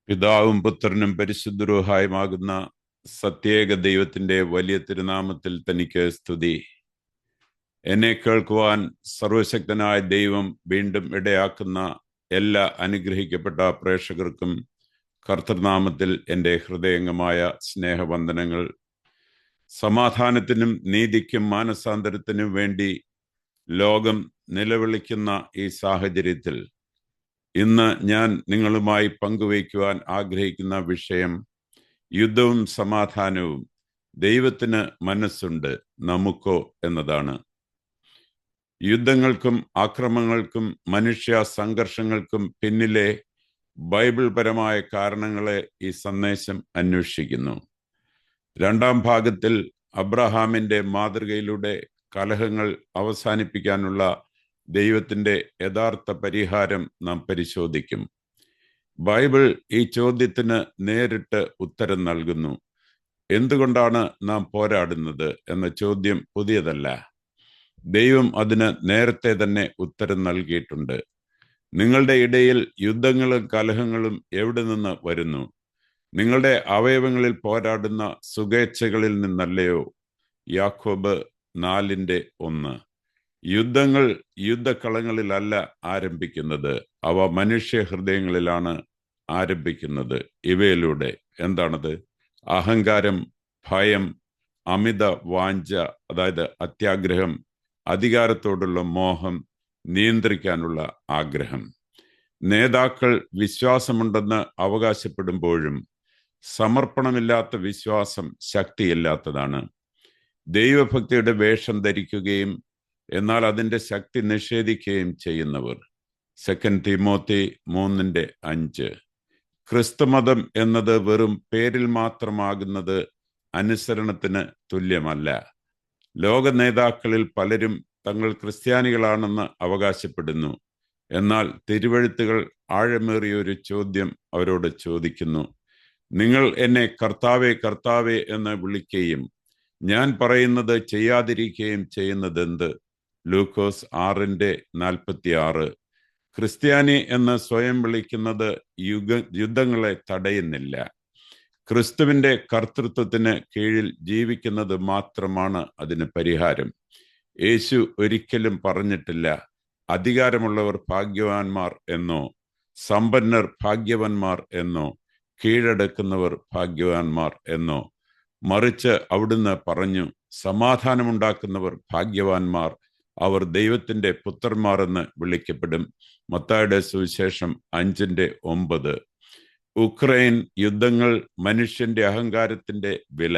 പിതാവും പുത്രനും പരിശുദ്ധരൂഹായുമാകുന്ന സത്യേക ദൈവത്തിന്റെ വലിയ തിരുനാമത്തിൽ തനിക്ക് സ്തുതി. എന്നെ കേൾക്കുവാൻ സർവശക്തനായ ദൈവം വീണ്ടും ഇടയാക്കുന്ന എല്ലാ അനുഗ്രഹിക്കപ്പെട്ട പ്രേക്ഷകർക്കും കർത്തൃനാമത്തിൽ എൻ്റെ ഹൃദയംഗമായ സ്നേഹവന്ദനങ്ങൾ. സമാധാനത്തിനും നീതിക്കും മാനസാന്തരത്തിനും വേണ്ടി ലോകം നിലവിളിക്കുന്ന ഈ സാഹചര്യത്തിൽ ഇന്ന് ഞാൻ നിങ്ങളുമായി പങ്കുവയ്ക്കുവാൻ ആഗ്രഹിക്കുന്ന വിഷയം യുദ്ധവും സമാധാനവും. ദൈവത്തിന് മനസ്സുണ്ട്, നമുക്കോ എന്നതാണ്. യുദ്ധങ്ങൾക്കും ആക്രമണങ്ങൾക്കും മനുഷ്യ സംഘർഷങ്ങൾക്കും പിന്നിലെ ബൈബിൾ പരമായ കാരണങ്ങളെ ഈ സന്ദേശം അന്വേഷിക്കുന്നു. രണ്ടാം ഭാഗത്തിൽ അബ്രഹാമിന്റെ മാതൃകയിലൂടെ കലഹങ്ങൾ അവസാനിപ്പിക്കാനുള്ള ദൈവത്തിന്റെ യഥാർത്ഥ പരിഹാരം നാം പരിശോധിക്കും. ബൈബിൾ ഈ ചോദ്യത്തിന് നേരിട്ട് ഉത്തരം നൽകുന്നു. എന്തുകൊണ്ടാണ് നാം പോരാടുന്നത് എന്ന ചോദ്യം പുതിയതല്ല. ദൈവം അതിന് നേരത്തെ തന്നെ ഉത്തരം നൽകിയിട്ടുണ്ട്. നിങ്ങളുടെ ഇടയിൽ യുദ്ധങ്ങളും കലഹങ്ങളും എവിടെ നിന്ന് വരുന്നു? നിങ്ങളുടെ അവയവങ്ങളിൽ പോരാടുന്ന സുഖേച്ഛകളിൽ നിന്നല്ലയോ? യാക്കോബ് 4:1. യുദ്ധങ്ങൾ യുദ്ധക്കളങ്ങളിലല്ല ആരംഭിക്കുന്നത്, അവ മനുഷ്യ ഹൃദയങ്ങളിലാണ് ആരംഭിക്കുന്നത്. ഇവയിലൂടെ എന്താണത്? അഹങ്കാരം, ഭയം, അമിത വാഞ്ച, അതായത് അത്യാഗ്രഹം, അധികാരത്തോടുള്ള മോഹം, നിയന്ത്രിക്കാനുള്ള ആഗ്രഹം. നേതാക്കൾ വിശ്വാസമുണ്ടെന്ന് അവകാശപ്പെടുമ്പോഴും സമർപ്പണമില്ലാത്ത വിശ്വാസം ശക്തിയില്ലാത്തതാണ്. ദൈവഭക്തിയുടെ വേഷം ധരിക്കുകയും എന്നാൽ അതിൻ്റെ ശക്തി നിഷേധിക്കുകയും ചെയ്യുന്നവർ. 2 തിമോത്തി 3:5. ക്രിസ്തുമതം എന്നത് വെറും പേരിൽ മാത്രമാകുന്നത് അനുസരണത്തിന് തുല്യമല്ല. ലോക നേതാക്കളിൽ പലരും തങ്ങൾ ക്രിസ്ത്യാനികളാണെന്ന് അവകാശപ്പെടുന്നു. എന്നാൽ തിരുവെഴുത്തുകൾ ആഴമേറിയ ഒരു ചോദ്യം അവരോട് ചോദിക്കുന്നു. നിങ്ങൾ എന്നെ കർത്താവേ കർത്താവേ എന്ന് വിളിക്കുകയും ഞാൻ പറയുന്നത് ചെയ്യാതിരിക്കുകയും ചെയ്യുന്നതെന്ത്? ലൂക്കോസ് 6:46. ക്രിസ്ത്യാനി എന്ന് സ്വയം വിളിക്കുന്നത് യുദ്ധങ്ങളെ തടയുന്നില്ല. ക്രിസ്തുവിന്റെ കർത്തൃത്വത്തിന് കീഴിൽ ജീവിക്കുന്നത് മാത്രമാണ് അതിന് പരിഹാരം. യേശു ഒരിക്കലും പറഞ്ഞിട്ടില്ല അധികാരമുള്ളവർ ഭാഗ്യവാന്മാർ എന്നോ, സമ്പന്നർ ഭാഗ്യവാന്മാർ എന്നോ, കീഴടക്കുന്നവർ ഭാഗ്യവാന്മാർ എന്നോ. മറിച്ച് അവിടുന്ന് പറഞ്ഞു, സമാധാനമുണ്ടാക്കുന്നവർ ഭാഗ്യവാന്മാർ, അവർ ദൈവത്തിന്റെ പുത്രന്മാർ എന്ന് വിളിക്കപ്പെടും. മത്തായിയുടെ സുവിശേഷം 5:9. ഉക്രൈൻ യുദ്ധങ്ങൾ മനുഷ്യന്റെ അഹങ്കാരത്തിന്റെ വില.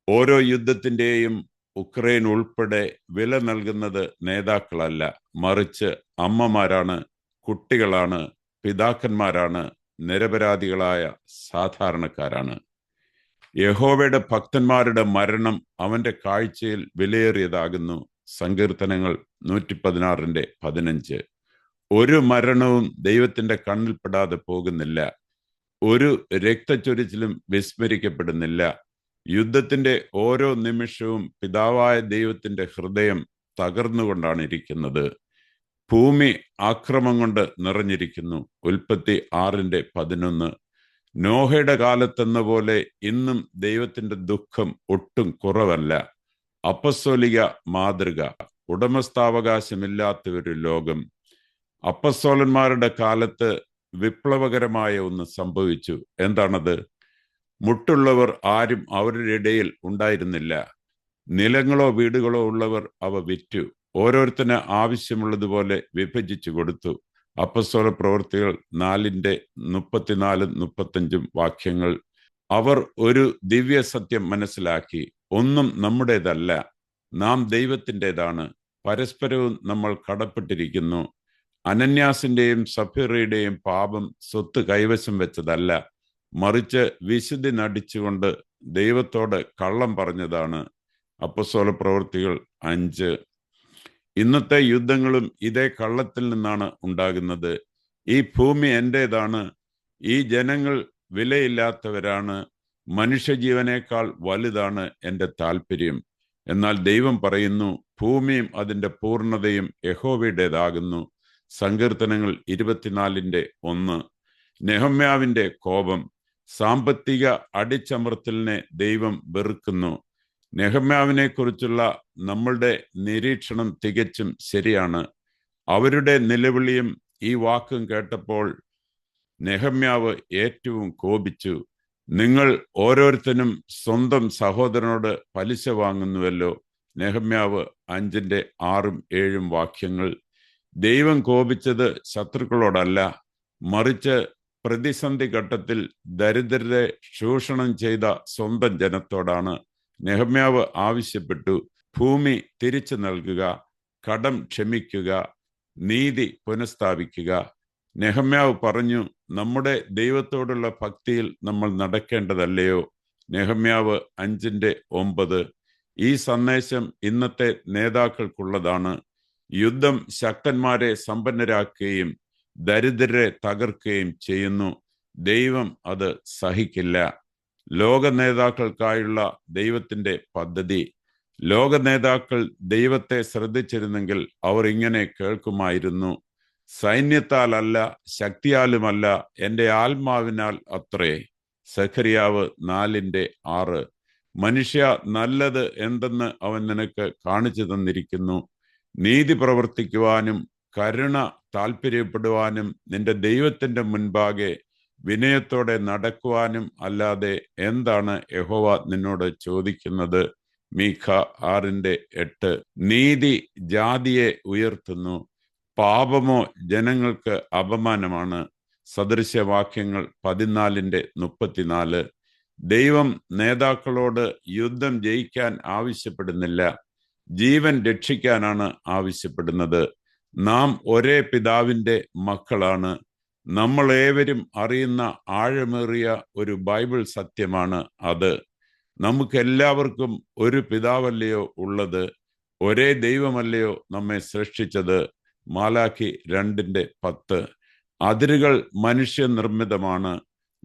ഓരോ യുദ്ധത്തിന്റെയും ഉക്രൈൻ ഉൾപ്പെടെ വില നൽകുന്നത് നേതാക്കളല്ല, മറിച്ച് അമ്മമാരാണ്, കുട്ടികളാണ്, പിതാക്കന്മാരാണ്, നിരപരാധികളായ സാധാരണക്കാരാണ്. യഹോവയുടെ ഭക്തന്മാരുടെ മരണം അവന്റെ കാഴ്ചയിൽ വിലയേറിയതാകുന്നു. സങ്കീർത്തനങ്ങൾ 116:15. ഒരു മരണവും ദൈവത്തിന്റെ കണ്ണിൽപ്പെടാതെ പോകുന്നില്ല. ഒരു രക്തച്ചൊരിച്ചിലും വിസ്മരിക്കപ്പെടുന്നില്ല. യുദ്ധത്തിന്റെ ഓരോ നിമിഷവും പിതാവായ ദൈവത്തിന്റെ ഹൃദയം തകർന്നുകൊണ്ടാണ് ഇരിക്കുന്നത്. ഭൂമി ആക്രമം കൊണ്ട് നിറഞ്ഞിരിക്കുന്നു. ഉൽപ്പത്തി 6:11. നോഹയുടെ കാലത്തെന്ന പോലെ ഇന്നും ദൈവത്തിന്റെ ദുഃഖം ഒട്ടും കുറവല്ല. അപ്പസ്തോലിക മാതൃക. ഉടമസ്ഥാവകാശമില്ലാത്ത ഒരു ലോകം. അപ്പസ്തോലന്മാരുടെ കാലത്ത് വിപ്ലവകരമായ ഒന്ന് സംഭവിച്ചു. എന്താണത്? മുട്ടുള്ളവർ ആരും അവരുടെ ഇടയിൽ ഉണ്ടായിരുന്നില്ല. നിലങ്ങളോ വീടുകളോ ഉള്ളവർ അവ വിറ്റു. ഓരോരുത്തന് ആവശ്യമുള്ളതുപോലെ വിഭജിച്ചു കൊടുത്തു. അപ്പസ്തോല പ്രവൃത്തികൾ 4:34-35 വാക്യങ്ങൾ. അവർ ഒരു ദിവ്യ സത്യം മനസ്സിലാക്കി. ഒന്നും നമ്മുടേതല്ല, നാം ദൈവത്തിൻ്റെതാണ്. പരസ്പരവും നമ്മൾ കടപ്പെട്ടിരിക്കുന്നു. അനന്യാസിന്റെയും സഫീറയുടെയും പാപം സ്വത്ത് കൈവശം വെച്ചതല്ല, മറിച്ച് വിശുദ്ധി നടിച്ചുകൊണ്ട് ദൈവത്തോട് കള്ളം പറഞ്ഞതാണ്. അപ്പസ്തോല പ്രവൃത്തികൾ 5. ഇന്നത്തെ യുദ്ധങ്ങളും ഇതേ കള്ളത്തിൽ നിന്നാണ് ഉണ്ടാകുന്നത്. ഈ ഭൂമി എൻ്റേതാണ്, ഈ ജനങ്ങൾ വിലയില്ലാത്തവരാണ്, മനുഷ്യജീവനേക്കാൾ വലുതാണ് എൻ്റെ താല്പര്യം. എന്നാൽ ദൈവം പറയുന്നു, ഭൂമിയും അതിൻ്റെ പൂർണ്ണതയും യഹോവയുടേതാകുന്നു. സങ്കീർത്തനങ്ങൾ 24:1. നെഹമ്യാവിന്റെ കോപം. സാമ്പത്തിക അടിച്ചമർത്തലിനെ ദൈവം വെറുക്കുന്നു. നെഹമ്യാവിനെ കുറിച്ചുള്ള നമ്മളുടെ നിരീക്ഷണം തികച്ചും ശരിയാണ്. അവരുടെ നിലവിളിയും ഈ വാക്കും കേട്ടപ്പോൾ നെഹമ്യാവ് ഏറ്റവും കോപിച്ചു. നിങ്ങൾ ഓരോരുത്തരും സ്വന്തം സഹോദരനോട് പലിശ വാങ്ങുന്നുവല്ലോ. നെഹമ്യാവ് 5:6-7 വാക്യങ്ങൾ. ദൈവം കോപിച്ചത് ശത്രുക്കളോടല്ല, മറിച്ച് പ്രതിസന്ധി ഘട്ടത്തിൽ ദരിദ്രരെ ചൂഷണം ചെയ്ത സ്വന്തം ജനത്തോടാണ്. നെഹമ്യാവ് ആവശ്യപ്പെട്ടു, ഭൂമി തിരിച്ചു നൽകുക, കടം ക്ഷമിക്കുക, നീതി പുനഃസ്ഥാപിക്കുക. നെഹമ്യാവ് പറഞ്ഞു, നമ്മുടെ ദൈവത്തോടുള്ള ഭക്തിയിൽ നമ്മൾ നടക്കേണ്ടതല്ലയോ? നെഹമ്യാവ് 5:9. ഈ സന്ദേശം ഇന്നത്തെ നേതാക്കൾക്കുള്ളതാണ്. യുദ്ധം ശക്തന്മാരെ സമ്പന്നരാക്കുകയും ദരിദ്രരെ തകർക്കുകയും ചെയ്യുന്നു. ദൈവം അത് സഹിക്കില്ല. ലോക നേതാക്കൾക്കായുള്ള ദൈവത്തിന്റെ പദ്ധതി. ലോക നേതാക്കൾ ദൈവത്തെ ശ്രദ്ധിച്ചിരുന്നെങ്കിൽ അവർ ഇങ്ങനെ കേൾക്കുമായിരുന്നു: സൈന്യത്താലല്ല, ശക്തിയാലുമല്ല, എൻ്റെ ആത്മാവിനാൽ അത്രേ. സഖറിയാവ് 4:6. മനുഷ്യ, നല്ലത് എന്തെന്ന് അവൻ നിനക്ക് കാണിച്ചു തന്നിരിക്കുന്നു. നീതി പ്രവർത്തിക്കുവാനും കരുണ താല്പര്യപ്പെടുവാനും നിന്റെ ദൈവത്തിന്റെ മുൻപാകെ വിനയത്തോടെ നടക്കുവാനും അല്ലാതെ എന്താണ് യഹോവ നിന്നോട് ചോദിക്കുന്നത്? മീഖ 6:8. നീതി ജാതിയെ ഉയർത്തുന്നു, പാപമോ ജനങ്ങൾക്ക് അപമാനമാണ്. സദൃശവാക്യങ്ങൾ 14:34. ദൈവം നേതാക്കളോട് യുദ്ധം ജയിക്കാൻ ആവശ്യപ്പെടുന്നില്ല, ജീവൻ രക്ഷിക്കാനാണ് ആവശ്യപ്പെടുന്നത്. നാം ഒരേ പിതാവിൻ്റെ മക്കളാണ്. നമ്മൾ ഏവരും അറിയുന്ന ആഴമേറിയ ഒരു ബൈബിൾ സത്യമാണ് അത്. നമുക്കെല്ലാവർക്കും ഒരു പിതാവല്ലയോ ഉള്ളത്? ഒരേ ദൈവമല്ലയോ നമ്മെ സൃഷ്ടിച്ചത്? മാലാഖി 2:10. അതിരുകൾ മനുഷ്യനിർമ്മിതമാണ്,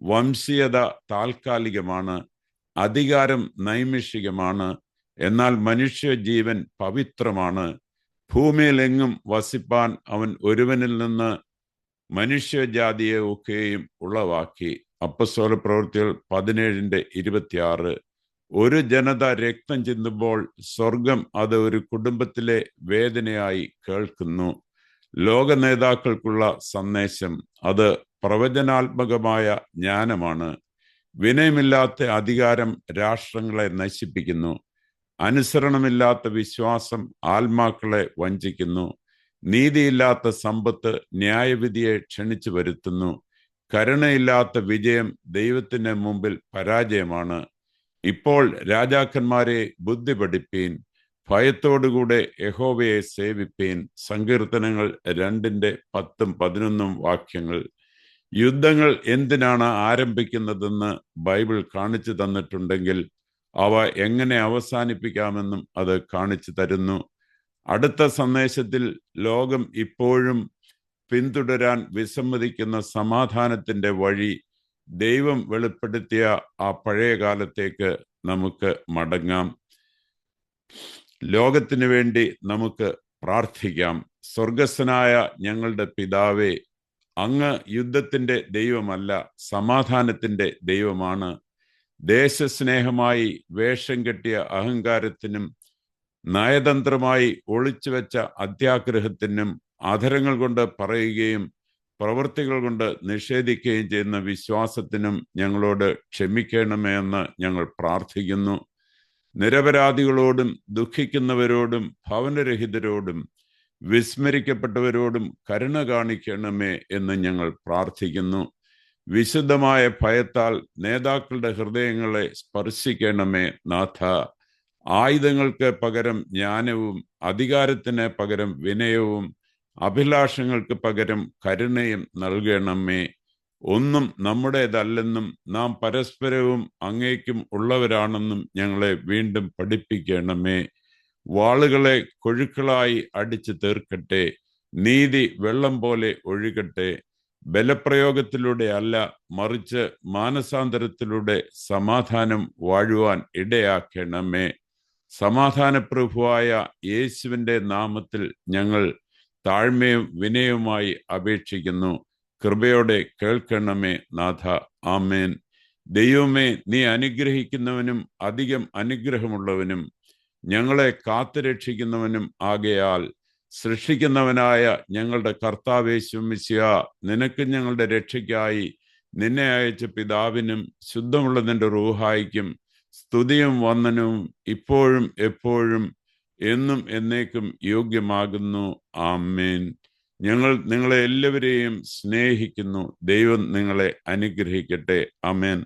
വംശീയത താൽക്കാലികമാണ്, അധികാരം നൈമിഷികമാണ്, എന്നാൽ മനുഷ്യജീവൻ പവിത്രമാണ്. ഭൂമിയിലെങ്ങും വസിപ്പാൻ അവൻ ഒരുവനിൽ നിന്ന് മനുഷ്യജാതിയെ ഒക്കെയും ഉളവാക്കി. അപ്പസ്തോല പ്രവൃത്തികൾ 17:26. ഒരു ജനത രക്തം ചിന്തുമ്പോൾ സ്വർഗം അത് ഒരു കുടുംബത്തിലെ വേദനയായി കേൾക്കുന്നു. ലോക നേതാക്കൾക്കുള്ള സന്ദേശം അത് പ്രവചനാത്മകമായ ജ്ഞാനമാണ്. വിനയമില്ലാത്ത അധികാരം രാഷ്ട്രങ്ങളെ നശിപ്പിക്കുന്നു. അനുസരണമില്ലാത്ത വിശ്വാസം ആത്മാക്കളെ വഞ്ചിക്കുന്നു. നീതിയില്ലാത്ത സമ്പത്ത് ന്യായവിധിയെ ക്ഷണിച്ചു വരുത്തുന്നു. കരുണയില്ലാത്ത വിജയം ദൈവത്തിന് മുമ്പിൽ പരാജയമാണ്. ഇപ്പോൾ രാജാക്കന്മാരെ ബുദ്ധി പഠിപ്പീൻ, ഭയത്തോടുകൂടെ യഹോവയെ സേവിപ്പീൻ. സങ്കീർത്തനങ്ങൾ 2:10-11 വാക്യങ്ങൾ. യുദ്ധങ്ങൾ എന്തിനാണ് ആരംഭിക്കുന്നതെന്ന് ബൈബിൾ കാണിച്ചു തന്നിട്ടുണ്ടെങ്കിൽ അവ എങ്ങനെ അവസാനിപ്പിക്കാമെന്നും അത് കാണിച്ചു തരുന്നു. അടുത്ത സന്ദേശത്തിൽ ലോകം ഇപ്പോഴും പിന്തുടരാൻ വിസമ്മതിക്കുന്ന സമാധാനത്തിന്റെ വഴി ദൈവം വെളിപ്പെടുത്തിയ ആ പഴയ കാലത്തേക്ക് നമുക്ക് മടങ്ങാം. ലോകത്തിനു വേണ്ടി നമുക്ക് പ്രാർത്ഥിക്കാം. സ്വർഗസ്ഥനായ ഞങ്ങളുടെ പിതാവേ, അങ്ങ് യുദ്ധത്തിന്റെ ദൈവമല്ല, സമാധാനത്തിന്റെ ദൈവമാണ്. ദേശസ്നേഹമായി വേഷം കെട്ടിയ അഹങ്കാരത്തിനും നയതന്ത്രമായി ഒളിച്ചുവെച്ച അത്യാഗ്രഹത്തിനും അധരങ്ങൾ കൊണ്ട് പറയുകയും പ്രവൃത്തികൾ കൊണ്ട് നിഷേധിക്കുകയും ചെയ്യുന്ന വിശ്വാസത്തിനും ഞങ്ങളോട് ക്ഷമിക്കണമേ എന്ന് ഞങ്ങൾ പ്രാർത്ഥിക്കുന്നു. നിരപരാധികളോടും ദുഃഖിക്കുന്നവരോടും ഭവനരഹിതരോടും വിസ്മരിക്കപ്പെട്ടവരോടും കരുണ കാണിക്കണമേ എന്ന് ഞങ്ങൾ പ്രാർത്ഥിക്കുന്നു. വിശുദ്ധമായ ഭയത്താൽ നേതാക്കളുടെ ഹൃദയങ്ങളെ സ്പർശിക്കണമേ നാഥ. ആയുധങ്ങൾക്ക് പകരം ജ്ഞാനവും, അധികാരത്തിന് പകരം വിനയവും, അഭിലാഷങ്ങൾക്ക് പകരം കരുണയും നൽകണമേ. ഒന്നും നമ്മുടേതല്ലെന്നും നാം പരസ്പരവും അങ്ങേക്കും ഉള്ളവരാണെന്നും ഞങ്ങളെ വീണ്ടും പഠിപ്പിക്കണമേ. വാളുകളെ കൊഴുക്കളായി അടിച്ചു തീർക്കട്ടെ, നീതി വെള്ളം പോലെ ഒഴുകട്ടെ. ബലപ്രയോഗത്തിലൂടെ അല്ല, മറിച്ച് മാനസാന്തരത്തിലൂടെ സമാധാനം വാഴുവാൻ ഇടയാക്കണമേ. സമാധാനപ്രഭുവായ യേശുവിൻ്റെ നാമത്തിൽ ഞങ്ങൾ താഴ്മയും വിനയവുമായി അപേക്ഷിക്കുന്നു. കൃപയോടെ കേൾക്കണമേ നാഥ. ആമേൻ. ദൈവമേ, നീ അനുഗ്രഹിക്കുന്നവനും അധികം അനുഗ്രഹമുള്ളവനും ഞങ്ങളെ കാത്തുരക്ഷിക്കുന്നവനും ആകയാൽ സൃഷ്ടിക്കുന്നവനായ ഞങ്ങളുടെ കർത്താവേശു മിശിഹാ, നിനക്ക് ഞങ്ങളുടെ രക്ഷയ്ക്കായി നിന്നെ അയച്ച പിതാവിനും ശുദ്ധമുള്ള നിന്റെ റൂഹായിക്കും സ്തുതിയും വന്ദനവും ഇപ്പോഴും എപ്പോഴും എന്നും എന്നേക്കും യോഗ്യമാകുന്നു. ആമേൻ. ഞങ്ങൾ നിങ്ങളെ എല്ലാവരെയും സ്നേഹിക്കുന്നു. ദൈവം നിങ്ങളെ അനുഗ്രഹിക്കട്ടെ. ആമേൻ.